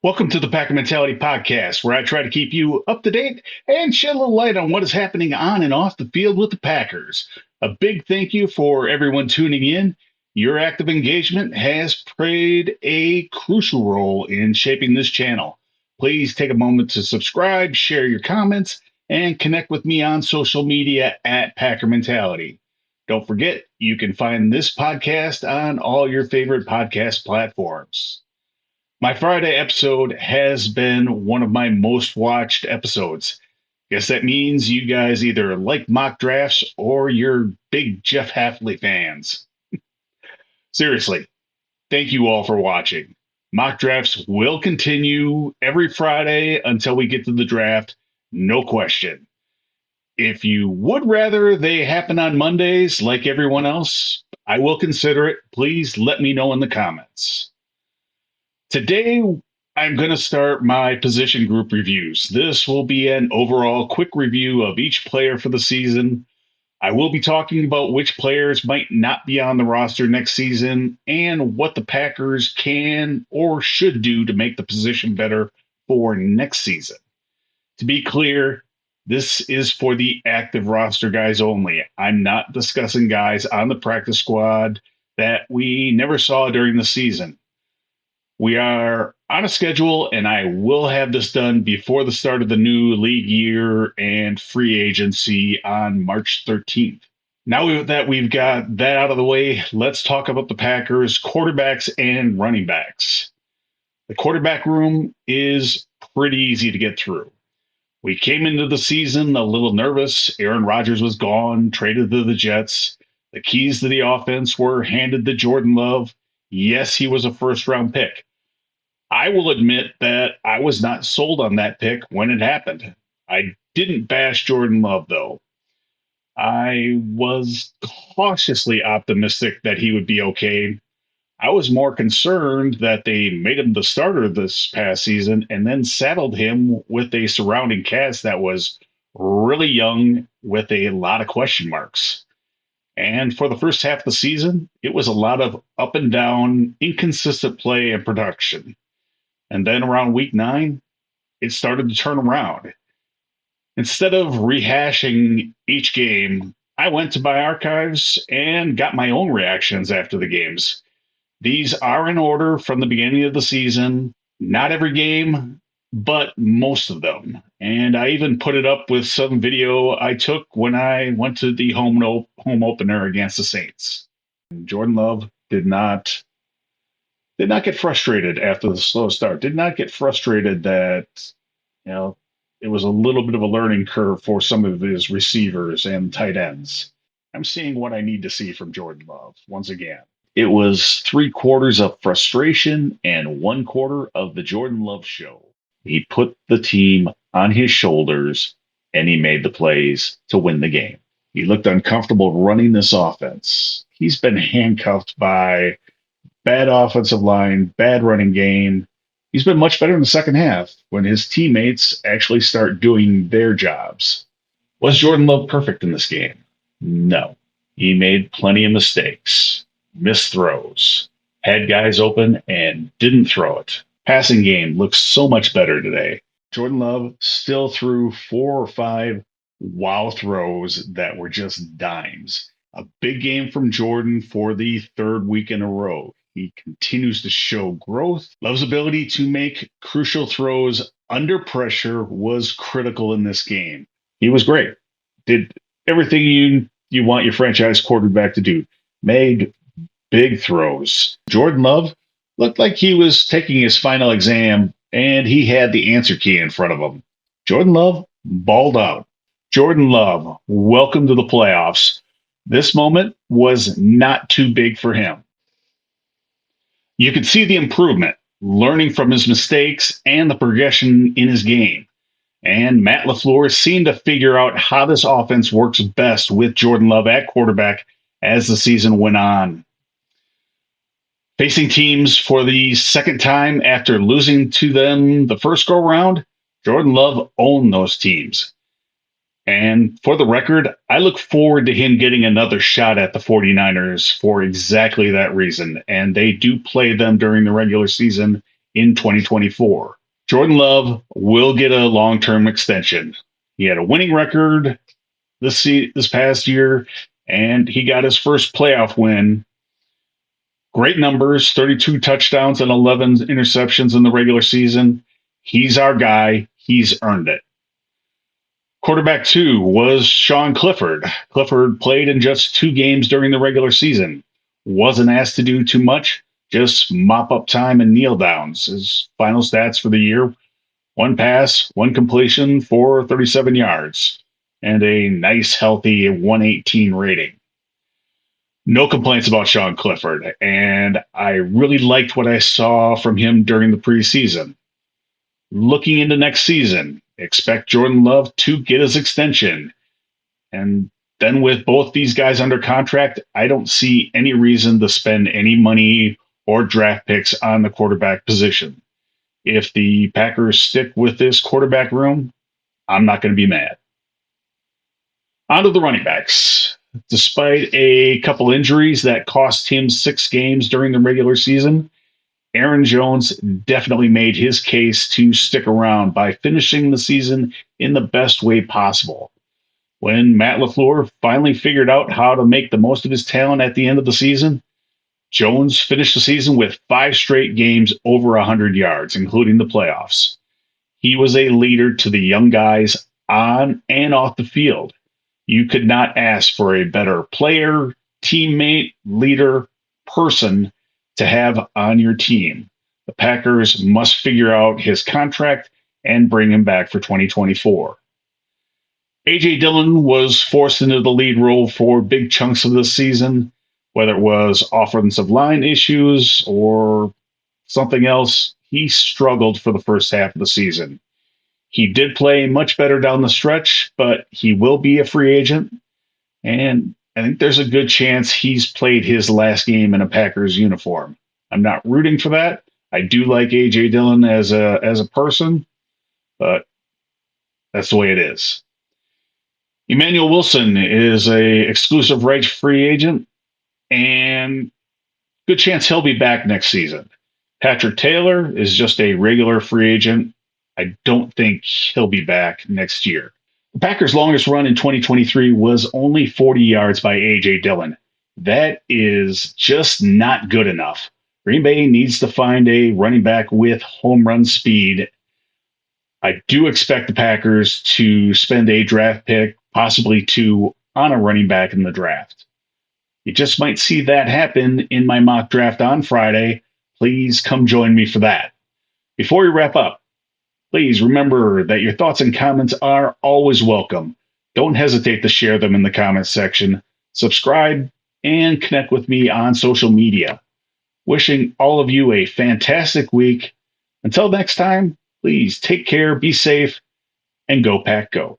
Welcome to the Packer Mentality Podcast, where I try to keep you up to date and shed a little light on what is happening on and off the field with the Packers. A big thank you for everyone tuning in. Your active engagement has played a crucial role in shaping this channel. Please take a moment to subscribe, share your comments, and connect with me on social media at Packer Mentality. Don't forget, you can find this podcast on all your favorite podcast platforms. My Friday episode has been one of my most watched episodes. Guess that means you guys either like mock drafts or you're big Jeff Hafley fans. Seriously, thank you all for watching. Mock drafts will continue every Friday until we get to the draft, no question. If you would rather they happen on Mondays like everyone else, I will consider it. Please let me know in the comments. Today, I'm going to start my position group reviews. This will be an overall quick review of each player for the season. I will be talking about which players might not be on the roster next season and what the Packers can or should do to make the position better for next season. To be clear, this is for the active roster guys only. I'm not discussing guys on the practice squad that we never saw during the season. We are on a schedule, and I will have this done before the start of the new league year and free agency on March 13th. Now that we've got that out of the way, let's talk about the Packers quarterbacks and running backs. The quarterback room is pretty easy to get through. We came into the season a little nervous. Aaron Rodgers was gone, traded to the Jets. The keys to the offense were handed to Jordan Love. Yes, he was a first round pick. I will admit that I was not sold on that pick when it happened. I didn't bash Jordan Love, though. I was cautiously optimistic that he would be okay. I was more concerned that they made him the starter this past season and then saddled him with a surrounding cast that was really young with a lot of question marks. And for the first half of the season, it was a lot of up and down, inconsistent play and production. And then around week 9, it started to turn around. Instead of rehashing each game, I went to my archives and got my own reactions after the games. These are in order from the beginning of the season, not every game, but most of them. And I even put it up with some video I took when I went to the home opener against the Saints. Jordan Love did not get frustrated after the slow start. Did not get frustrated that, you know, it was a little bit of a learning curve for some of his receivers and tight ends. I'm seeing what I need to see from Jordan Love once again. It was 3/4 of frustration and 1/4 of the Jordan Love show. He put the team on his shoulders and he made the plays to win the game. He looked uncomfortable running this offense. He's been handcuffed by bad offensive line, bad running game. He's been much better in the second half when his teammates actually start doing their jobs. Was Jordan Love perfect in this game? No. He made plenty of mistakes, missed throws, had guys open and didn't throw it. Passing game looks so much better today. Jordan Love still threw 4 or 5 wow throws that were just dimes. A big game from Jordan for the third week in a row. He continues to show growth. Love's ability to make crucial throws under pressure was critical in this game. He was great. Did everything you want your franchise quarterback to do. Made big throws. Jordan Love looked like he was taking his final exam and he had the answer key in front of him. Jordan Love balled out. Jordan Love, welcome to the playoffs. This moment was not too big for him. You could see the improvement, learning from his mistakes and the progression in his game. And Matt LaFleur seemed to figure out how this offense works best with Jordan Love at quarterback as the season went on. Facing teams for the second time after losing to them the first go round, Jordan Love owned those teams. And for the record, I look forward to him getting another shot at the 49ers for exactly that reason. And they do play them during the regular season in 2024. Jordan Love will get a long-term extension. He had a winning record this past year, and he got his first playoff win. Great numbers, 32 touchdowns and 11 interceptions in the regular season. He's our guy. He's earned it. Quarterback 2 was Sean Clifford. Clifford played in just 2 games during the regular season. Wasn't asked to do too much, just mop up time and kneel downs. His final stats for the year: 1 pass, 1 completion for 37 yards, and a nice, healthy 118 rating. No complaints about Sean Clifford, and I really liked what I saw from him during the preseason. Looking into next season, expect Jordan Love to get his extension. And then with both these guys under contract, I don't see any reason to spend any money or draft picks on the quarterback position. If the Packers stick with this quarterback room, I'm not going to be mad. On to the running backs. Despite a couple injuries that cost him 6 games during the regular season, Aaron Jones definitely made his case to stick around by finishing the season in the best way possible. When Matt LaFleur finally figured out how to make the most of his talent at the end of the season, Jones finished the season with 5 straight games over 100 yards, including the playoffs. He was a leader to the young guys on and off the field. You could not ask for a better player, teammate, leader, person to have on your team. The Packers must figure out his contract and bring him back for 2024. A.J. Dillon was forced into the lead role for big chunks of the season, whether it was offensive line issues or something else. He struggled for the first half of the season. He did play much better down the stretch, but he will be a free agent. And I think there's a good chance he's played his last game in a Packers uniform. I'm not rooting for that. I do like A.J. Dillon as a person, but that's the way it is. Emmanuel Wilson is a exclusive rights free agent, and good chance he'll be back next season. Patrick Taylor is just a regular free agent. I don't think he'll be back next year. The Packers' longest run in 2023 was only 40 yards by A.J. Dillon. That is just not good enough. Green Bay needs to find a running back with home run speed. I do expect the Packers to spend a draft pick, possibly 2, on a running back in the draft. You just might see that happen in my mock draft on Friday. Please come join me for that. Before we wrap up, please remember that your thoughts and comments are always welcome. Don't hesitate to share them in the comments section. Subscribe and connect with me on social media. Wishing all of you a fantastic week. Until next time, please take care, be safe, and go Pack Go.